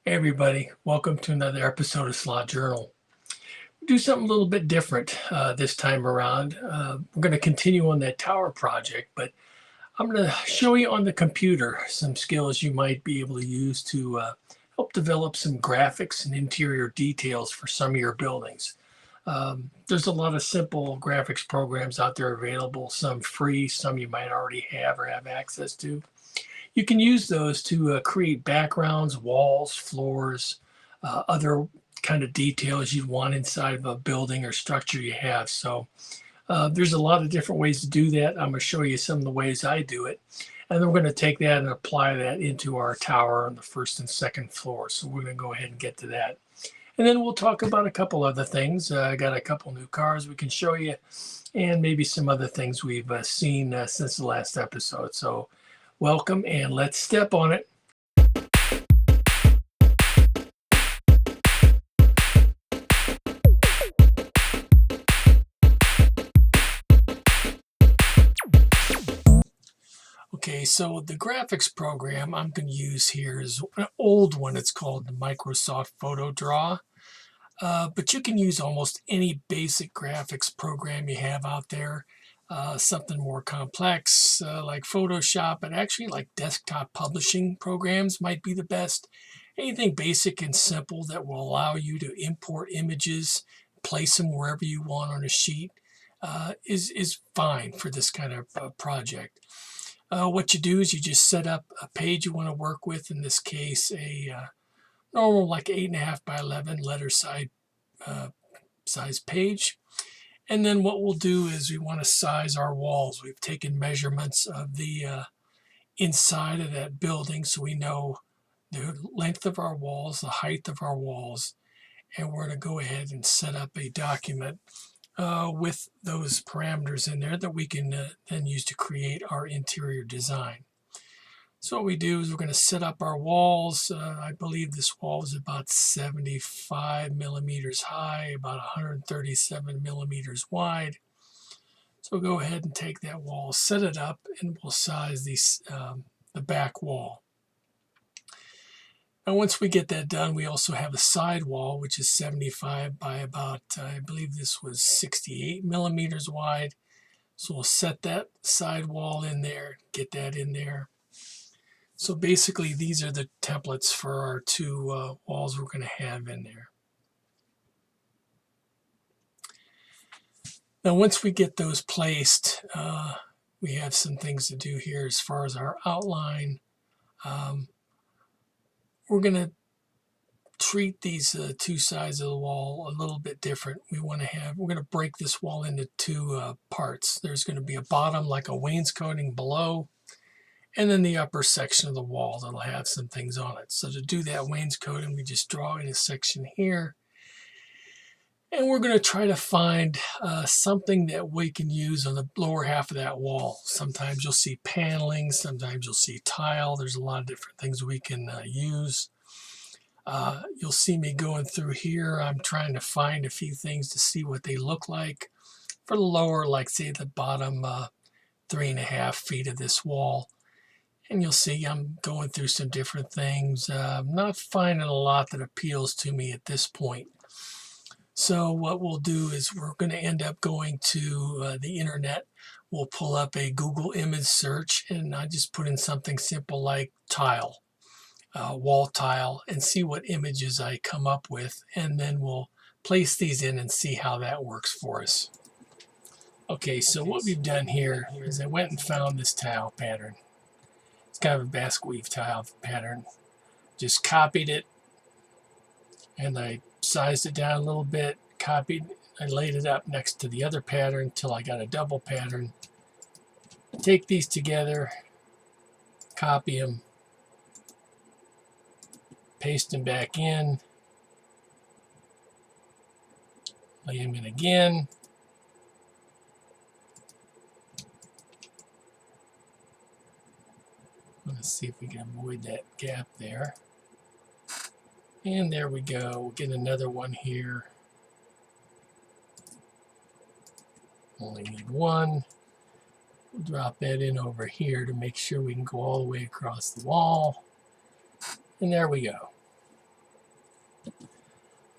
Hey everybody, welcome to another episode of Slot Journal. Do something a little bit different this time around. We're going to continue on that tower project, but I'm going to show you on the computer some skills you might be able to use to help develop some graphics and interior details for some of your buildings. There's a lot of simple graphics programs out there available, some free, some you might already have or have access to. You can use those to create backgrounds, walls, floors, other kind of details you want inside of a building or structure you have. So there's a lot of different ways to do that. I'm going to show you some of the ways I do it. And then we're going to take that and apply that into our tower on the first and second floor. So we're going to go ahead and get to that. And then we'll talk about a couple other things. I got a couple new cars we can show you and maybe some other things we've seen since the last episode. So welcome and let's step on it. Okay, so the graphics program I'm going to use here is an old one. It's called the Microsoft PhotoDraw. But you can use almost any basic graphics program you have out there. Something more complex like Photoshop, but actually like desktop publishing programs might be the best. Anything basic and simple that will allow you to import images, place them wherever you want on a sheet is fine for this kind of project. What you do is you just set up a page you want to work with, in this case a normal like 8.5 by 11 letter size page. And then what we'll do is we want to size our walls. We've taken measurements of the inside of that building so we know the length of our walls, the height of our walls, and we're going to go ahead and set up a document with those parameters in there that we can then use to create our interior design. So what we do is we're going to set up our walls. I believe this wall is about 75 millimeters high, about 137 millimeters wide. So we'll go ahead and take that wall, set it up, and we'll size the back wall. Now once we get that done, we also have a side wall, which is 75 by about, I believe this was 68 millimeters wide. So we'll set that side wall in there, get that in there. So basically, these are the templates for our two walls we're going to have in there. Now, once we get those placed, we have some things to do here as far as our outline. We're going to treat these two sides of the wall a little bit different. We're going to break this wall into two parts. There's going to be a bottom, like a wainscoting below, and then the upper section of the wall that'll have some things on it. So to do that wainscoting, we just draw in a section here. And we're going to try to find something that we can use on the lower half of that wall. Sometimes you'll see paneling, sometimes you'll see tile. There's a lot of different things we can use. You'll see me going through here. I'm trying to find a few things to see what they look like. For the lower, like say the bottom 3.5 feet of this wall. And you'll see I'm going through some different things. I'm not finding a lot that appeals to me at this point. So what we'll do is we're going to end up going to the internet. We'll pull up a Google image search, and I just put in something simple like tile, wall tile, and see what images I come up with. And then we'll place these in and see how that works for us. Okay, so what we've done here is I went and found this tile pattern. It's kind of a basket weave tile pattern. Just copied it, and I sized it down a little bit, copied, I laid it up next to the other pattern until I got a double pattern. Take these together, copy them, paste them back in, lay them in again. Let's see if we can avoid that gap there. And there we go. We'll get another one here. Only need one. We'll drop that in over here to make sure we can go all the way across the wall. And there we go.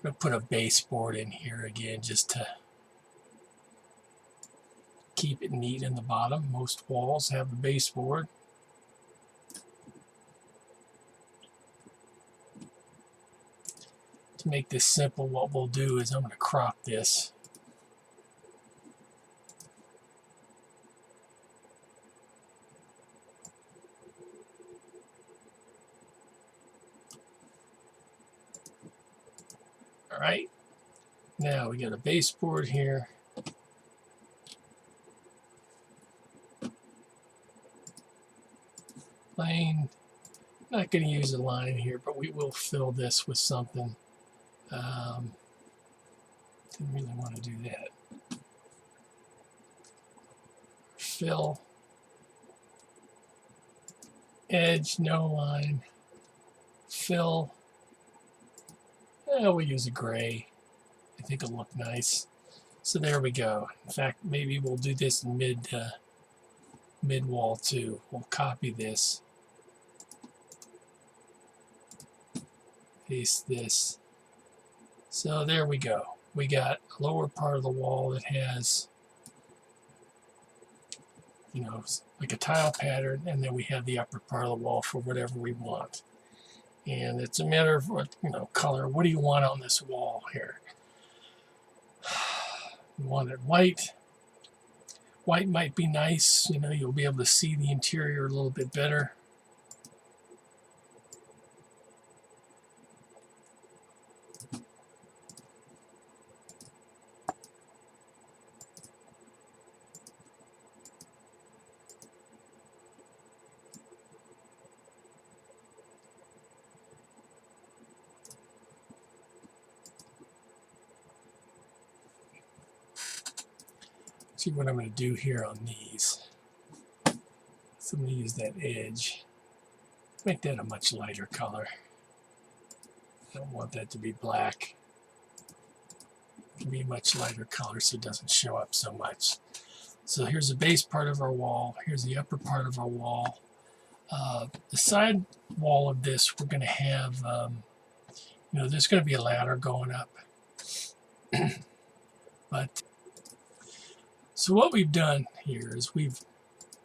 going to put a baseboard in here again just to keep it neat in the bottom. Most walls have a baseboard. To make this simple, what we'll do is I'm going to crop this. All right, now we got a baseboard here. Plain. Not going to use a line here, but we will fill this with something. Didn't really want to do that. Fill. Edge, no line. Fill. We'll use a gray. I think it'll look nice. So there we go. In fact, maybe we'll do this in mid wall too. We'll copy this. Paste this. So there we go. We got a lower part of the wall that has, you know, like a tile pattern, and then we have the upper part of the wall for whatever we want. And it's a matter of what, you know, color. What do you want on this wall here? You want it white. White might be nice. You know, you'll be able to see the interior a little bit better. See what I'm going to do here on these. So I'm going to use that edge. Make that a much lighter color. I don't want that to be black. It can be a much lighter color so it doesn't show up so much. So here's the base part of our wall. Here's the upper part of our wall. The side wall of this, we're going to have, you know, there's going to be a ladder going up. But so what we've done here is we've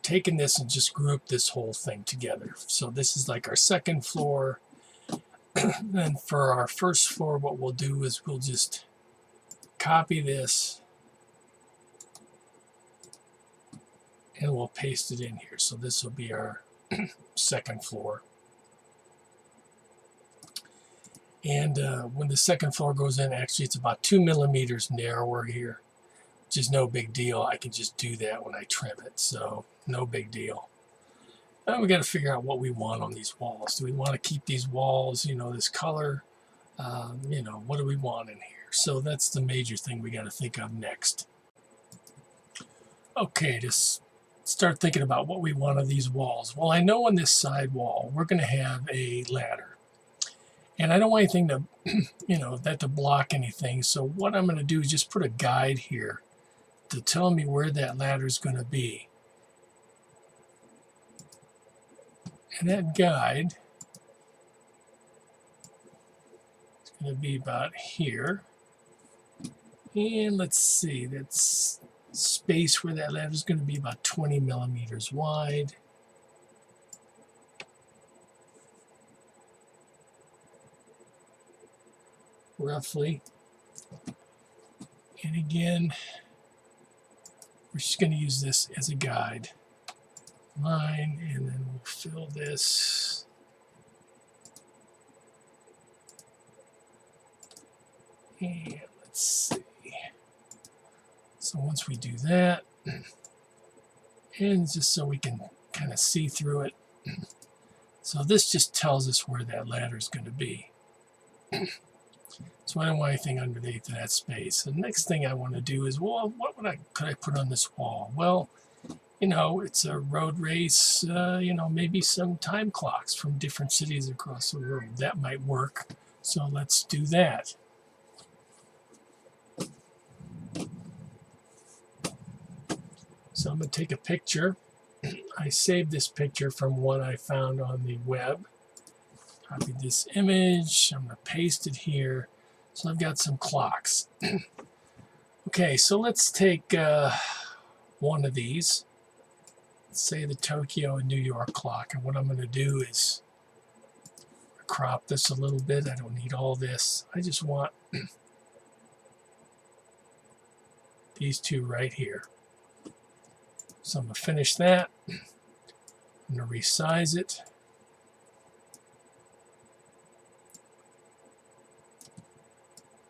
taken this and just grouped this whole thing together. So this is like our second floor. Then for our first floor, what we'll do is we'll just copy this and we'll paste it in here. So this will be our second floor. And when the second floor goes in, actually it's about 2 millimeters narrower here, which is no big deal. I can just do that when I trim it, so no big deal. Now we got to figure out what we want on these walls. Do we want to keep these walls, you know, this color? You know, what do we want in here? So that's the major thing we got to think of next. Okay, just start thinking about what we want on these walls. Well, I know on this side wall, we're going to have a ladder. And I don't want anything to, you know, that to block anything. So what I'm going to do is just put a guide here to tell me where that ladder is going to be. And that guide is going to be about here. And let's see, that's space where that ladder is going to be about 20 millimeters wide. Roughly. And again, we're just going to use this as a guide. Line, and then we'll fill this. And let's see. So once we do that, and just so we can kind of see through it. So this just tells us where that ladder is going to be. So I don't want anything underneath that space. The next thing I want to do is, well, what could I put on this wall? Well, you know, it's a road race, you know, maybe some time clocks from different cities across the world. That might work. So let's do that. So I'm going to take a picture. I saved this picture from one I found on the web. Copy this image. I'm going to paste it here. So I've got some clocks. Okay, so let's take one of these. Let's say the Tokyo and New York clock. And what I'm going to do is crop this a little bit. I don't need all this. I just want these two right here. So I'm going to finish that. I'm going to resize it.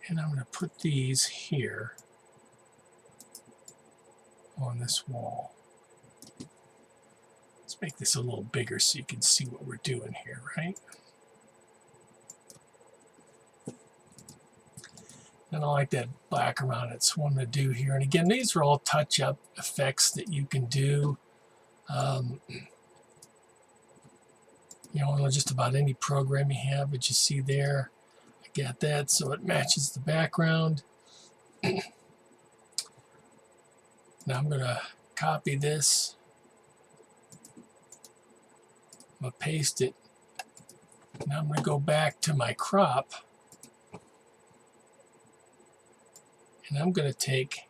And I'm going to put these here on this wall. Let's make this a little bigger so you can see what we're doing here, right? And I like that black around it, so what I'm going to do here. And again, these are all touch-up effects that you can do. You know, on just about any program you have, but you see there, I got that so it matches the background. Now I'm going to copy this. I'm going to paste it. Now I'm going to go back to my crop. And I'm going to take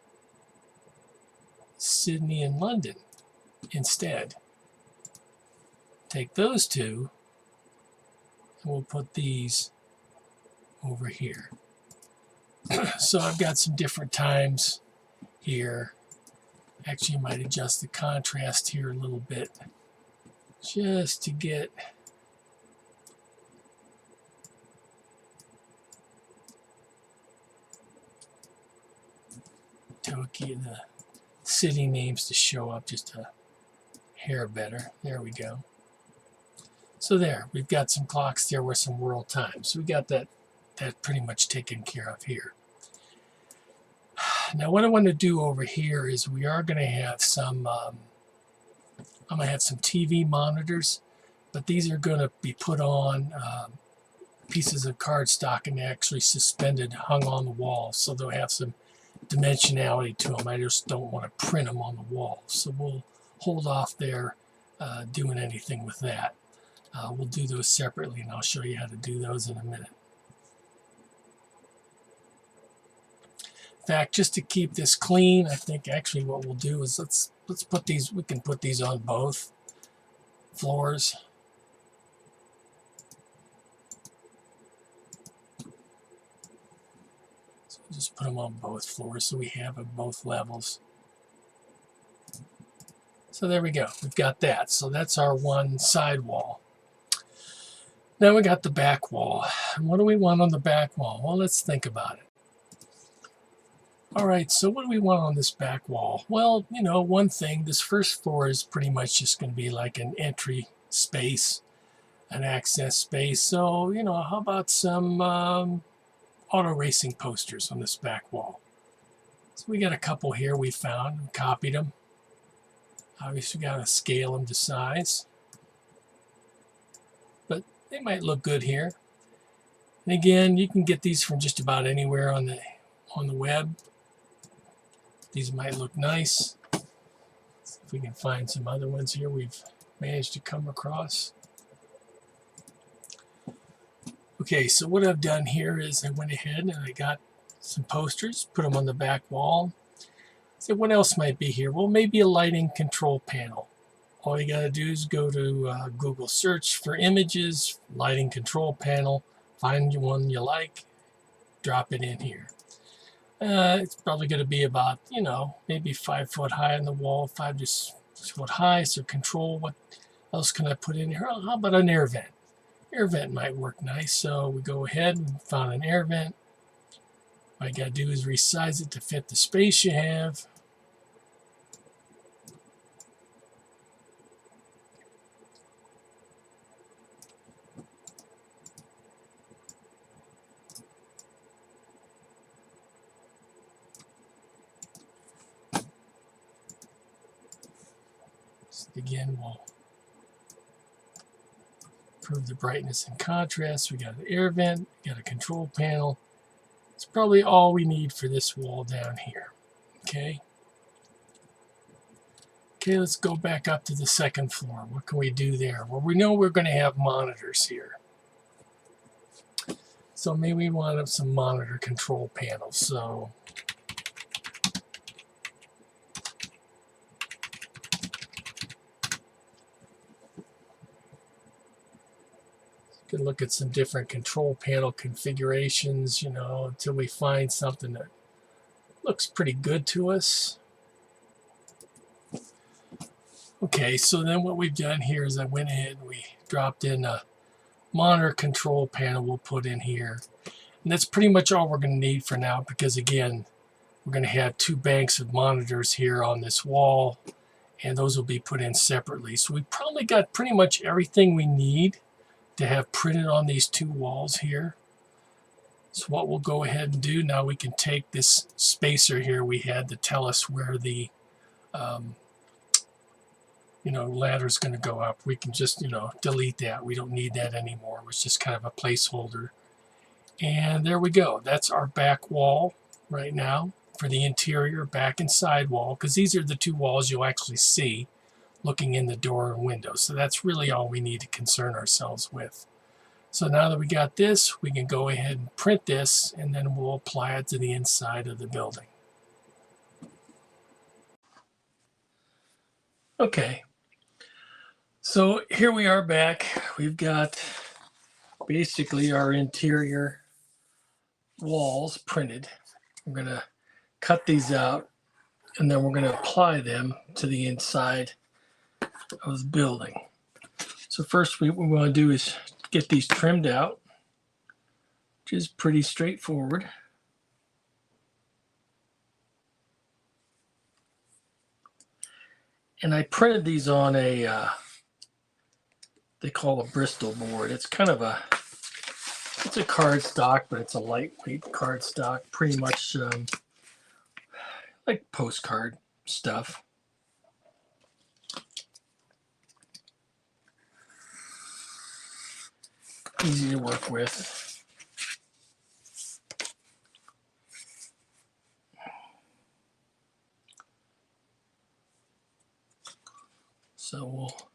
Sydney and London instead. Take those two, and we'll put these over here. So I've got some different times here. Actually, I might adjust the contrast here a little bit just to get Tokyo, the city names to show up just a hair better. There we go. So there, we've got some clocks there with some world times. So we got that pretty much taken care of here. Now what I want to do over here is we are going to have some, I'm going to have some TV monitors, but these are going to be put on pieces of cardstock and actually suspended, hung on the wall. So they'll have some dimensionality to them. I just don't want to print them on the wall. So we'll hold off there doing anything with that. We'll do those separately, and I'll show you how to do those in a minute. In fact, just to keep this clean, I think actually what we'll do is let's put these, we can put these on both floors. So just put them on both floors so we have them both levels. So there we go, we've got that. So that's our one side wall. Now we got the back wall. And what do we want on the back wall? Well, let's think about it. All right, so what do we want on this back wall? Well, you know, one thing, this first floor is pretty much just going to be like an entry space, an access space. So, you know, how about some auto racing posters on this back wall? So we got a couple here we found and copied them. Obviously, we got to scale them to size. But they might look good here. And again, you can get these from just about anywhere on the web. These might look nice. Let's see if we can find some other ones here we've managed to come across. Okay, so what I've done here is I went ahead and I got some posters, put them on the back wall. So what else might be here? Well, maybe a lighting control panel. All you got to do is go to Google search for images, lighting control panel, find one you like, drop it in here. It's probably going to be about, you know, maybe 5 foot high on the wall, 5 to 6 foot high. So control, what else can I put in here? How about an air vent? Air vent might work nice. So we go ahead and found an air vent. All you got to do is resize it to fit the space you have. Again, we'll improve the brightness and contrast. We got an air vent, we got a control panel. It's probably all we need for this wall down here. Okay. Okay, let's go back up to the second floor. What can we do there? Well, we know we're going to have monitors here. So maybe we want some monitor control panels. So you can look at some different control panel configurations, you know, until we find something that looks pretty good to us. Okay, so then what we've done here is I went ahead and we dropped in a monitor control panel we'll put in here. And that's pretty much all we're going to need for now, because again, we're going to have two banks of monitors here on this wall, and those will be put in separately. So we probably got pretty much everything we need to have printed on these two walls here. So what we'll go ahead and do now, we can take this spacer here we had to tell us where the ladder is going to go up. We can just delete that. We don't need that anymore. It was just kind of a placeholder. And there we go. That's our back wall right now for the interior, back and side wall, because these are the two walls you'll actually see looking in the door and window. So that's really all we need to concern ourselves with. So now that we got this, we can go ahead and print this, and then we'll apply it to the inside of the building. Okay, so here we are back. We've got basically our interior walls printed. We're going to cut these out, and then we're going to apply them to the inside of the building. So first what we want to do is get these trimmed out, which is pretty straightforward. And I printed these on a they call a Bristol board. It's kind of it's a cardstock, but it's a lightweight cardstock, pretty much like postcard stuff. Easy to work with. So we'll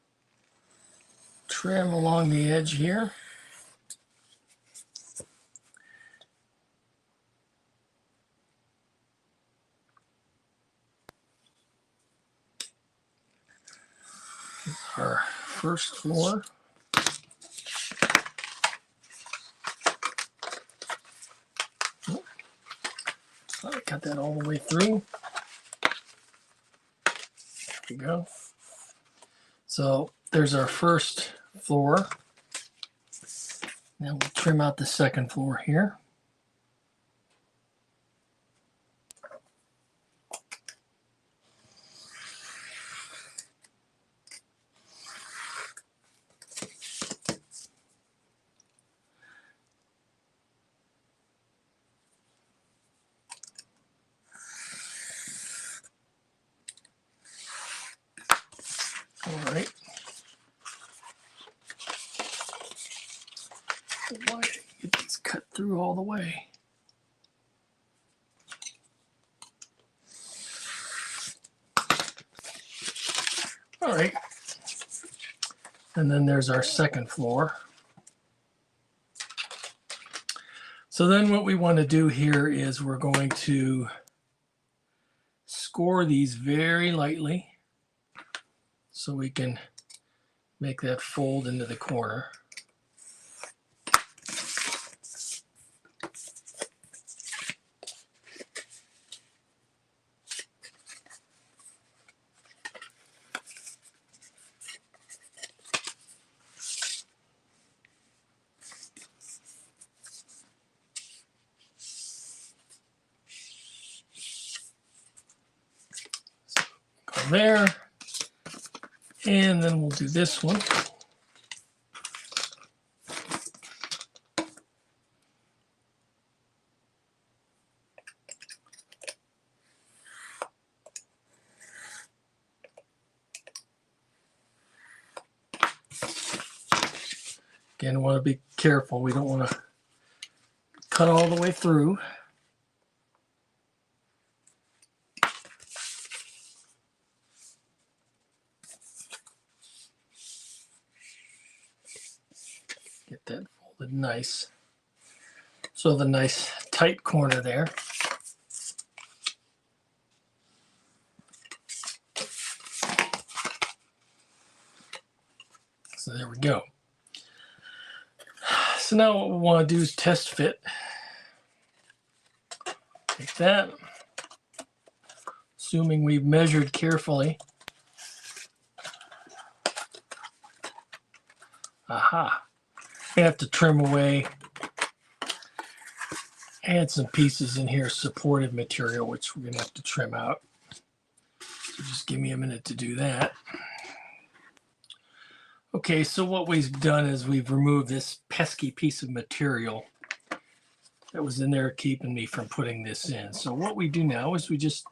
trim along the edge here. Our first floor. So I got that all the way through. There we go. So there's our first floor. Now we'll trim out the second floor here. All right. Why did I get these cut through all the way? All right. And then there's our second floor. So then what we want to do here is we're going to score these very lightly so we can make that fold into the corner. Go there, and then we'll do this one. Again, want to be careful. We don't want to cut all the way through. Get that folded nice. So the nice tight corner there. So there we go. So now what we want to do is test fit. Take that. Assuming we've measured carefully. Aha. I have to trim away. Add some pieces in here, supportive material, which we're going to have to trim out. So just give me a minute to do that. Okay, so what we've done is we've removed this pesky piece of material that was in there keeping me from putting this in. So what we do now is we just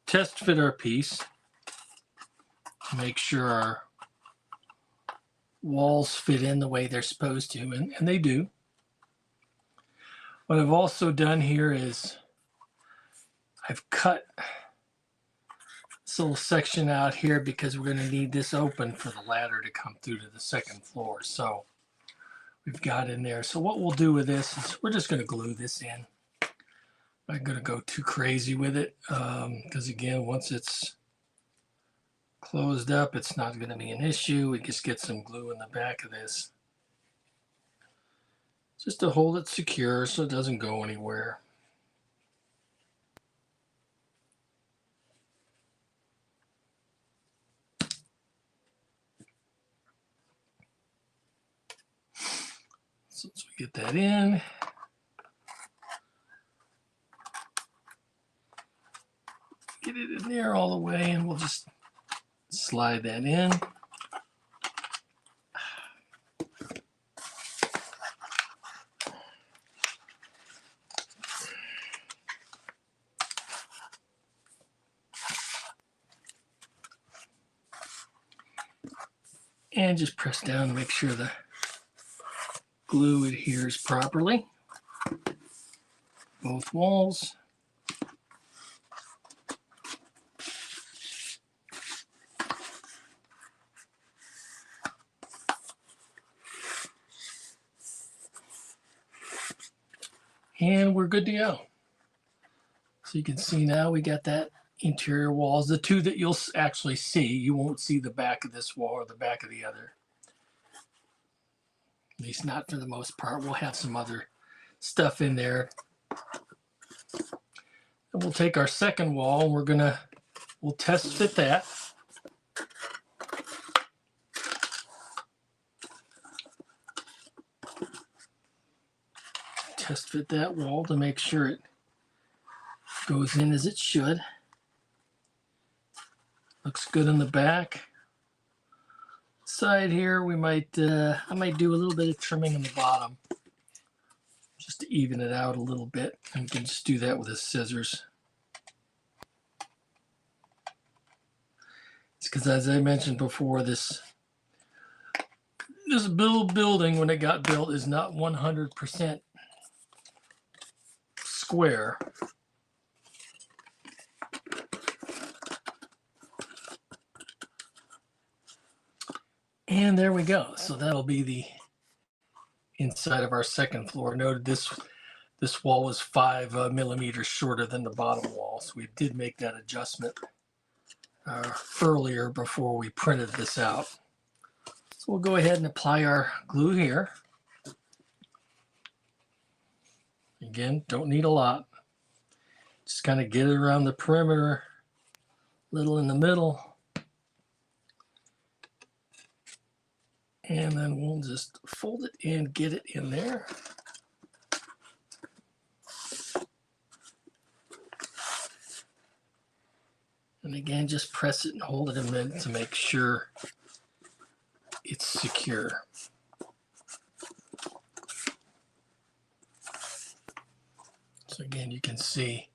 test fit our piece, make sure our walls fit in the way they're supposed to, and they do. What I've also done here is I've cut this little section out here because we're going to need this open for the ladder to come through to the second floor. So we've got in there. So what we'll do with this is we're just going to glue this in. I'm not going to go too crazy with it because again, once it's closed up, it's not going to be an issue. We just get some glue in the back of this just to hold it secure so it doesn't go anywhere. So once we get that in, get it in there all the way, and we'll just slide that in. And just press down to make sure the glue adheres properly. Both walls. And we're good to go. So you can see now we got that interior walls, the two that you'll actually see. You won't see the back of this wall or the back of the other. At least not for the most part. We'll have some other stuff in there. And we'll take our second wall and we'll test fit that. Test fit that wall to make sure it goes in as it should. Looks good in the back. Side here, I might do a little bit of trimming in the bottom just to even it out a little bit. And you can just do that with the scissors. It's because, as I mentioned before, this building, when it got built, is not 100% square. And there we go. So that'll be the inside of our second floor. Noted this wall was 5 millimeters shorter than the bottom wall. So we did make that adjustment earlier before we printed this out. So we'll go ahead and apply our glue here. Again, don't need a lot. Just kind of get it around the perimeter, little in the middle. And then we'll just fold it and get it in there. And again, just press it and hold it a minute to make sure it's secure. So again, you can see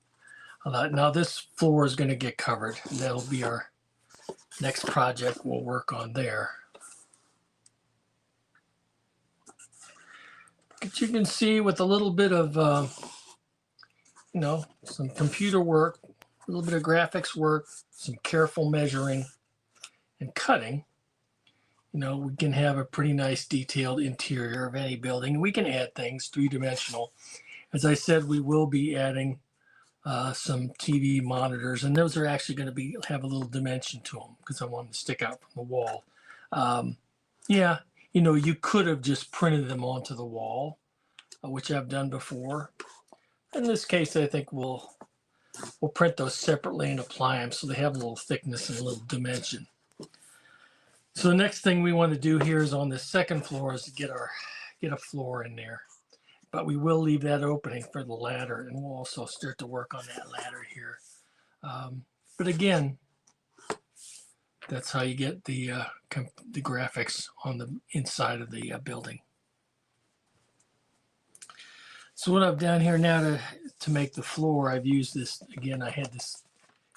now this floor is going to get covered. And that'll be our next project we'll work on there. But you can see with a little bit of, some computer work, a little bit of graphics work, some careful measuring and cutting, You know, we can have a pretty nice detailed interior of any building. We can add things three-dimensional. As I said, we will be adding some TV monitors, and those are actually going to have a little dimension to them because I want them to stick out from the wall. Yeah, you know, you could have just printed them onto the wall, which I've done before. In this case, I think we'll print those separately and apply them so they have a little thickness and a little dimension. So the next thing we want to do here is on the second floor is to get a floor in there. But we will leave that opening for the ladder, and we'll also start to work on that ladder here. But again, that's how you get the graphics on the inside of the building. So what I've done here now to make the floor, I've used this, again, I had this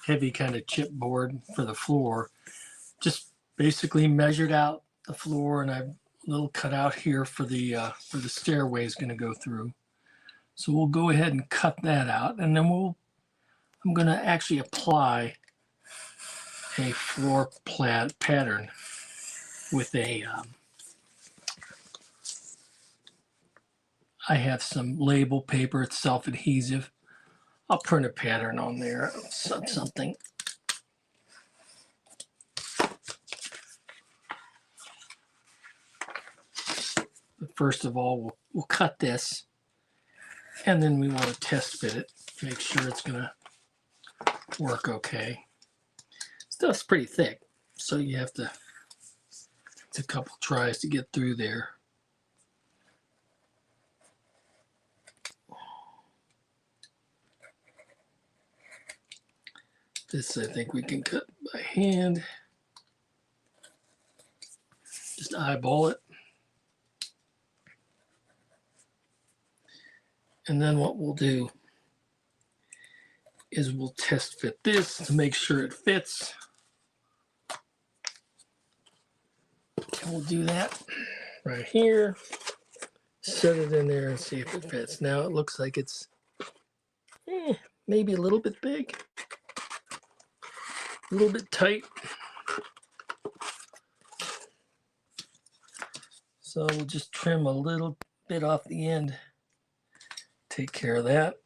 heavy kind of chipboard for the floor. Just basically measured out the floor, and I've a little cut out here for the stairway is going to go through. So we'll go ahead and cut that out, and then I'm going to actually apply a floor pattern with a I have some label paper, it's self-adhesive. I'll print a pattern on there of something. But first of all, we'll cut this, and then we want to test fit it, make sure it's going to work okay. Stuff's pretty thick, so you have to, it's a couple tries to get through there. This I think we can cut by hand. Just eyeball it. And then what we'll do is we'll test fit this to make sure it fits. And we'll do that right here. Set it in there and see if it fits. Now it looks like it's maybe a little bit big, a little bit tight. So we'll just trim a little bit off the end. Take care of that.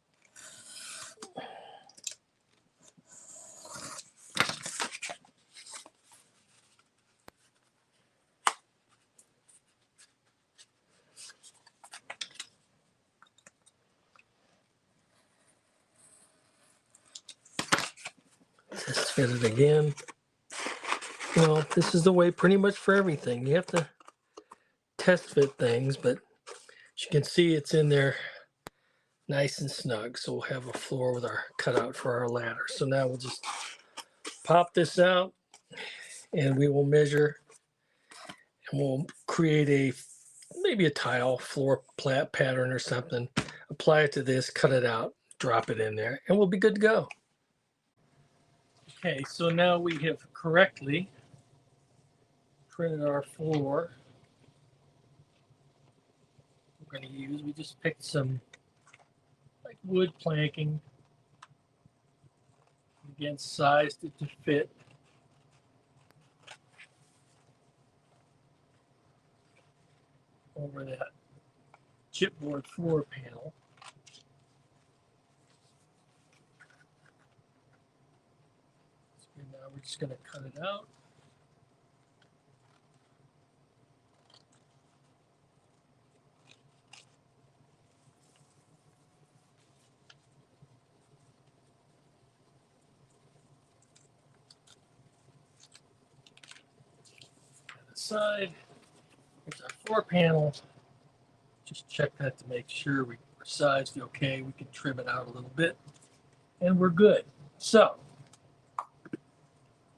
Test fit it again. Well, this is the way pretty much for everything. You have to test fit things, but as you can see, it's in there nice and snug. So we'll have a floor with our cutout for our ladder. So now we'll just pop this out, and we will measure, and we'll create maybe a tile floor pattern or something. Apply it to this, cut it out, drop it in there, and we'll be good to go. Okay, so now we have correctly printed our floor. We're going to use, we just picked some like wood planking. Again, sized it to fit. Over that chipboard floor panel. So now we're just going to cut it out. Side. Here's our floor panel. Just check that to make sure we're sized okay. We can trim it out a little bit, and we're good. So,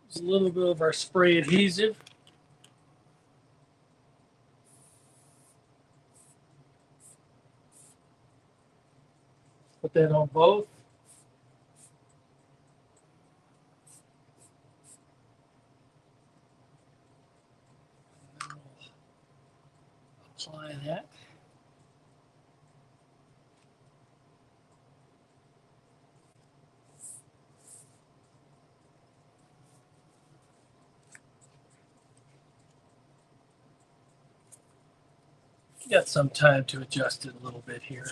there's a little bit of our spray adhesive. Put that on both. Apply that. Got some time to adjust it a little bit here.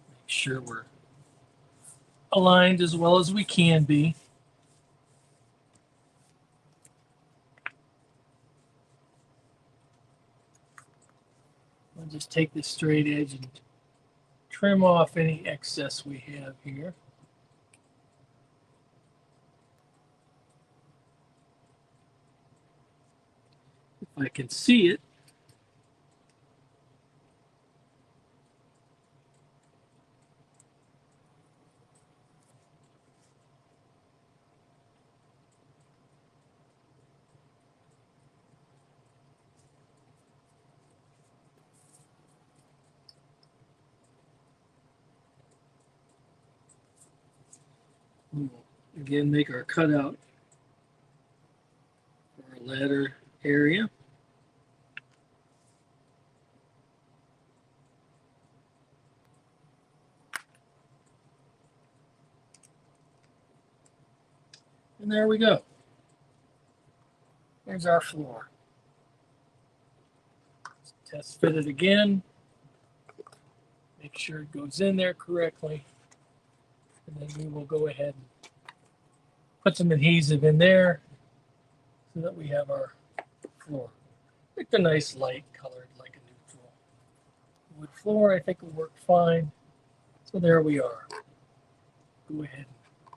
Make sure we're aligned as well as we can be. I'll just take this straight edge and trim off any excess we have here. If I can see it. We'll again make our cutout for our ladder area. And there we go. Here's our floor. Let's test fit it again. Make sure it goes in there correctly. And then we will go ahead and put some adhesive in there so that we have our floor. Pick a nice light colored, like a neutral wood floor. I think will work fine. So there we are. Go ahead and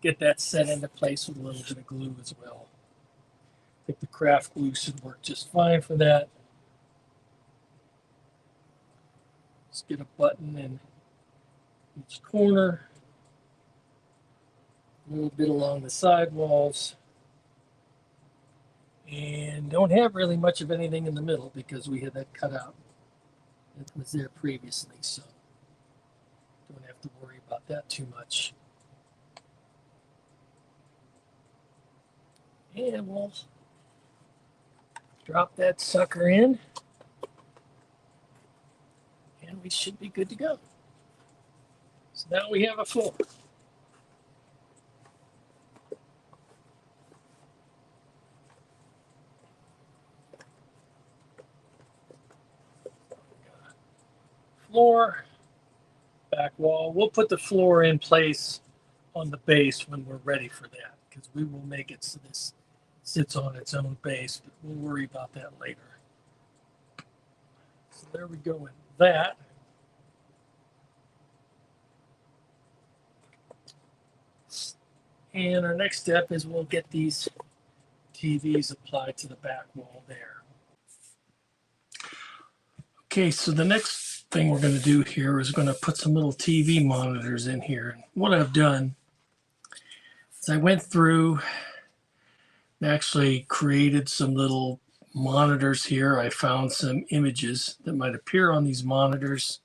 get that set into place with a little bit of glue as well. I think the craft glue should work just fine for that. Just get a button in each corner, a little bit along the side walls, and don't have really much of anything in the middle because we had that cut out that was there previously, so don't have to worry about that too much. And we'll drop that sucker in, and we should be good to go. So now we have a floor. Floor, back wall. We'll put the floor in place on the base when we're ready for that, because we will make it so this sits on its own base, but we'll worry about that later. So there we go with that. And our next step is we'll get these TVs applied to the back wall there. Okay, so the next thing we're going to do here is going to put some little TV monitors in here. And what I've done is I went through and actually created some little monitors here. I found some images that might appear on these monitors,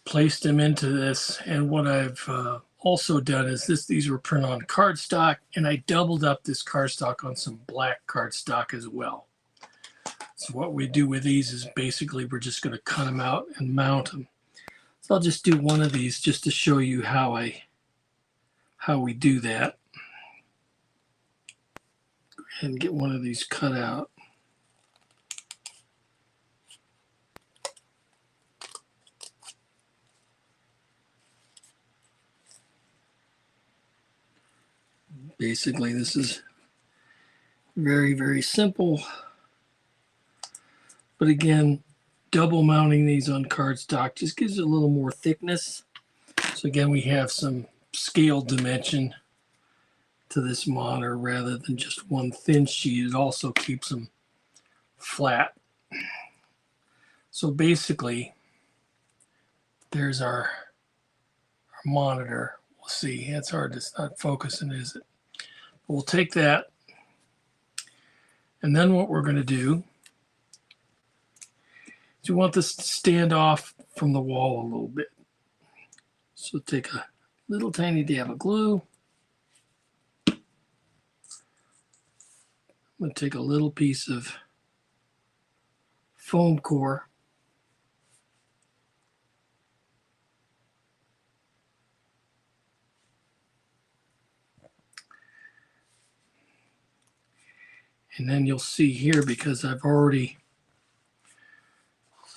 placed them into this, and what I've also done is these were printed on cardstock, and I doubled up this cardstock on some black cardstock as well. So what we do with these is basically we're just going to cut them out and mount them. So I'll just do one of these just to show you how we do that. Go ahead and get one of these cut out. Basically, this is very, very simple. But again, double mounting these on cardstock just gives it a little more thickness. So again, we have some scale dimension to this monitor rather than just one thin sheet. It also keeps them flat. So basically, there's our monitor. We'll see. It's hard to, it's not focusing, is it? We'll take that, and then what we're going to do is we want this to stand off from the wall a little bit. So take a little tiny dab of glue. I'm going to take a little piece of foam core. And then you'll see here, because I've already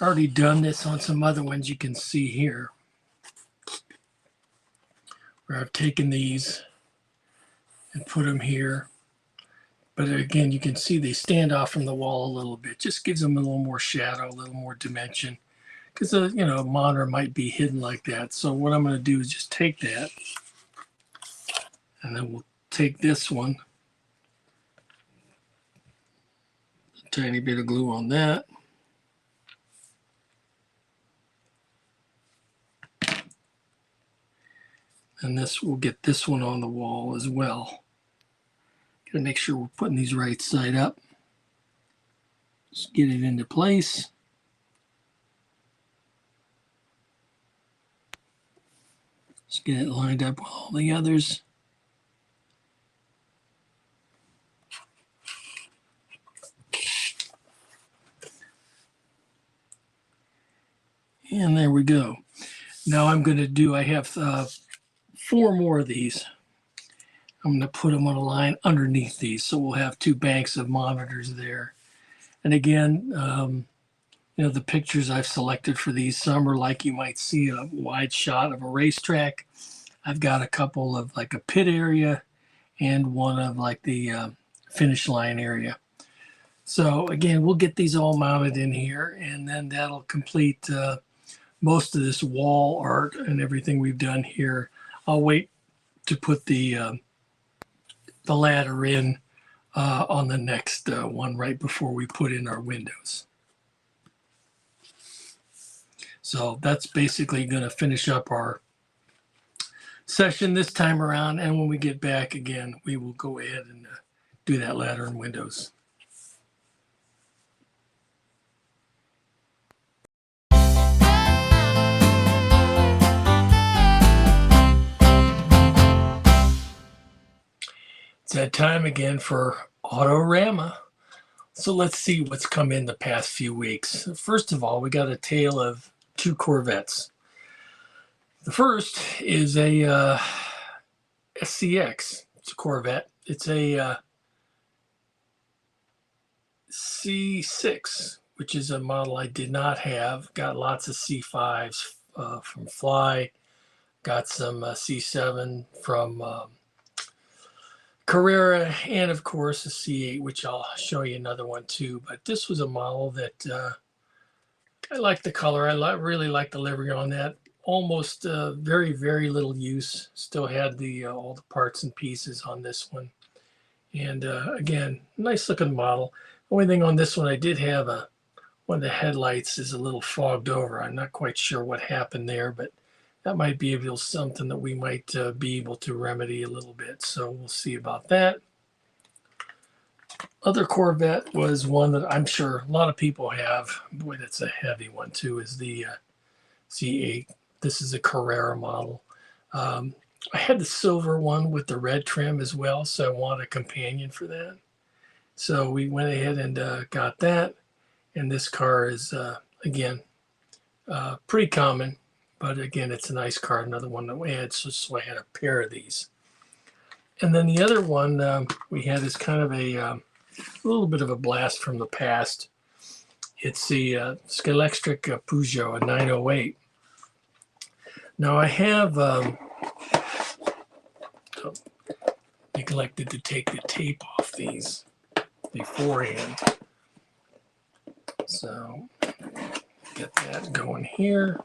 done this on some other ones, you can see here where I've taken these and put them here. But again, you can see they stand off from the wall a little bit. Just gives them a little more shadow, a little more dimension. Because a monitor might be hidden like that. So what I'm going to do is just take that, and then we'll take this one, a tiny bit of glue on that. And this will get this one on the wall as well. Gotta make sure we're putting these right side up. Just get it into place. Just get it lined up with all the others. And there we go. Now I'm going to do, I have 4 more of these. I'm going to put them on a line underneath these. So we'll have 2 banks of monitors there. And again, the pictures I've selected for these, some are like you might see a wide shot of a racetrack. I've got a couple of like a pit area and one of like the finish line area. So again, we'll get these all mounted in here, and then that'll complete most of this wall art and everything we've done here. I'll wait to put the ladder in on the next one right before we put in our windows. So that's basically going to finish up our session this time around, and when we get back again, we will go ahead and do that ladder and windows. It's that time again for Autorama. So let's see what's come in the past few weeks. First of all, we got a tale of 2 Corvettes. The first is a SCX. It's a Corvette. It's a C6, which is a model I did not have. Got lots of C5s from Fly. Got some C7 from Carrera, and of course a C8, which I'll show you another one too. But this was a model that I like the color. I really like the livery on that. Almost very, very little use. Still had the all the parts and pieces on this one. And again, nice looking model. Only thing on this one, I did have one of the headlights is a little fogged over. I'm not quite sure what happened there, but that might be something that we might be able to remedy a little bit. So we'll see about that. Other Corvette was one that I'm sure a lot of people have. Boy, that's a heavy one too, is the C8. This is a Carrera model. I had the silver one with the red trim as well, so I want a companion for that. So we went ahead and got that. And this car is, again, pretty common. But again, it's a nice car, another one that we had, so I had a pair of these. And then the other one we had is kind of a little bit of a blast from the past. It's the Scalextric Peugeot, a 908. Now I have neglected to take the tape off these beforehand. So get that going here.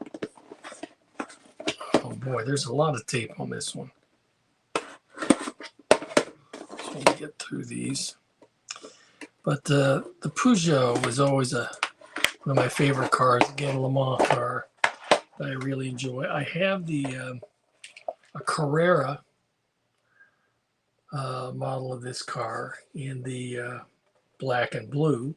Oh boy, there's a lot of tape on this one. So let me get through these. But the Peugeot was always one of my favorite cars. Again, a Le Mans car that I really enjoy. I have the a Carrera model of this car in the black and blue.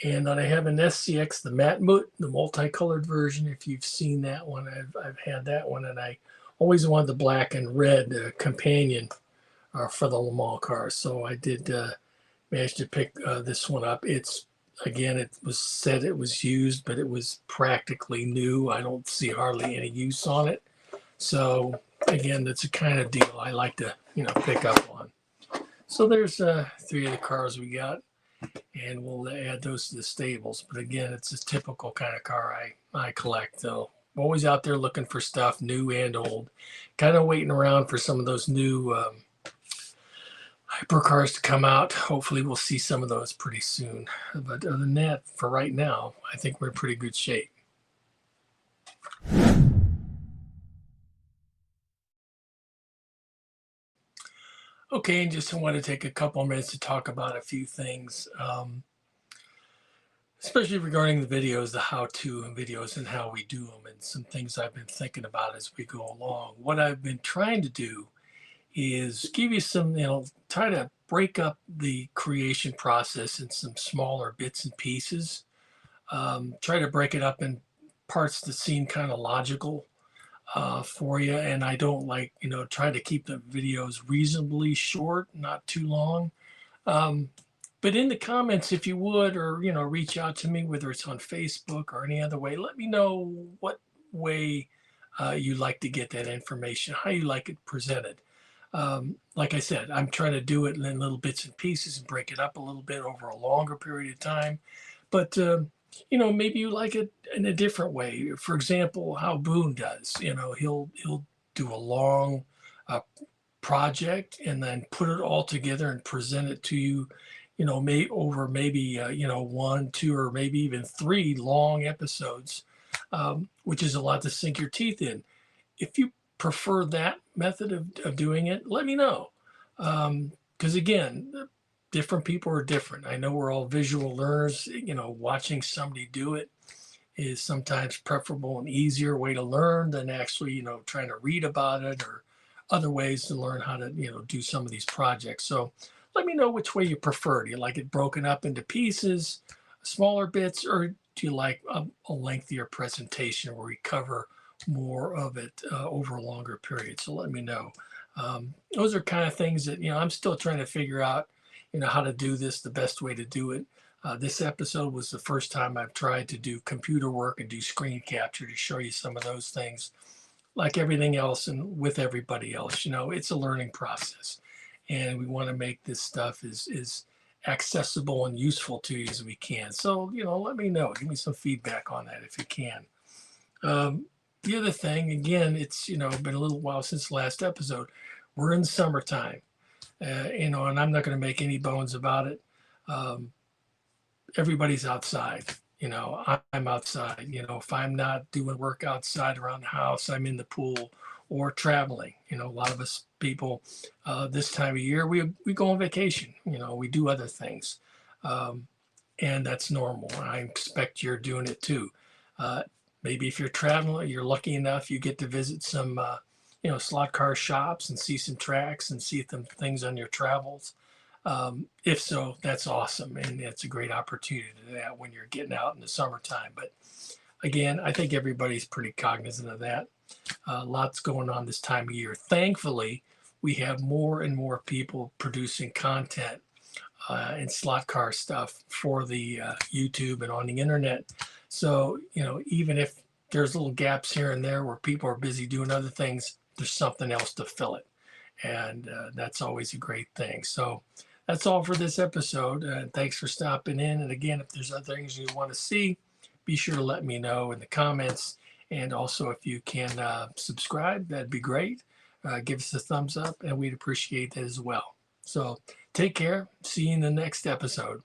And then I have an SCX, the Matmut, the multicolored version. If you've seen that one, I've had that one, and I always wanted the black and red companion for the Le Mans car. So I did manage to pick this one up. It's, again, it was said it was used, but it was practically new. I don't see hardly any use on it. So again, that's a kind of deal I like to, pick up on. So there's 3 of the cars we got, and we'll add those to the stables. But again, it's a typical kind of car I collect. So I'm always out there looking for stuff new and old, kind of waiting around for some of those new hypercars to come out. Hopefully we'll see some of those pretty soon. But other than that, for right now, I think we're in pretty good shape. Okay, and just want to take a couple of minutes to talk about a few things, especially regarding the videos, the how-to videos and how we do them, and some things I've been thinking about as we go along. What I've been trying to do is give you some, try to break up the creation process in some smaller bits and pieces. Try to break it up in parts that seem kind of logical for you. And I don't like, try to keep the videos reasonably short, not too long. But in the comments, if you would, or, reach out to me, whether it's on Facebook or any other way, let me know what way you like to get that information, how you like it presented. Like I said, I'm trying to do it in little bits and pieces and break it up a little bit over a longer period of time. But, maybe you like it in a different way. For example, how Boone does, he'll do a long project and then put it all together and present it to you, over maybe, 1, 2, or maybe even 3 long episodes, which is a lot to sink your teeth in. If you prefer that method of doing it, let me know. Because again, different people are different. I know we're all visual learners. Watching somebody do it is sometimes preferable and easier way to learn than actually, trying to read about it or other ways to learn how to, do some of these projects. So let me know which way you prefer. Do you like it broken up into pieces, smaller bits, or do you like a lengthier presentation where we cover more of it over a longer period? So let me know. Those are kind of things that, I'm still trying to figure out, how to do this, the best way to do it. This episode was the first time I've tried to do computer work and do screen capture to show you some of those things. Like everything else and with everybody else, it's a learning process. And we want to make this stuff as accessible and useful to you as we can. So, let me know. Give me some feedback on that if you can. The other thing, again, it's, been a little while since the last episode. We're in summertime, and I'm not going to make any bones about it. Everybody's outside. I'm outside. If I'm not doing work outside around the house, I'm in the pool or traveling. A lot of us people this time of year, we go on vacation. We do other things. And that's normal. I expect you're doing it too. Maybe if you're traveling, you're lucky enough, you get to visit some, slot car shops and see some tracks and see some things on your travels. If so, that's awesome. And it's a great opportunity to do that when you're getting out in the summertime. But again, I think everybody's pretty cognizant of that. Lots going on this time of year. Thankfully, we have more and more people producing content and slot car stuff for the YouTube and on the internet. So, even if there's little gaps here and there where people are busy doing other things, there's something else to fill it. And that's always a great thing. So that's all for this episode. Thanks for stopping in. And again, if there's other things you want to see, be sure to let me know in the comments. And also, if you can subscribe, that'd be great. Give us a thumbs up, and we'd appreciate that as well. So take care. See you in the next episode.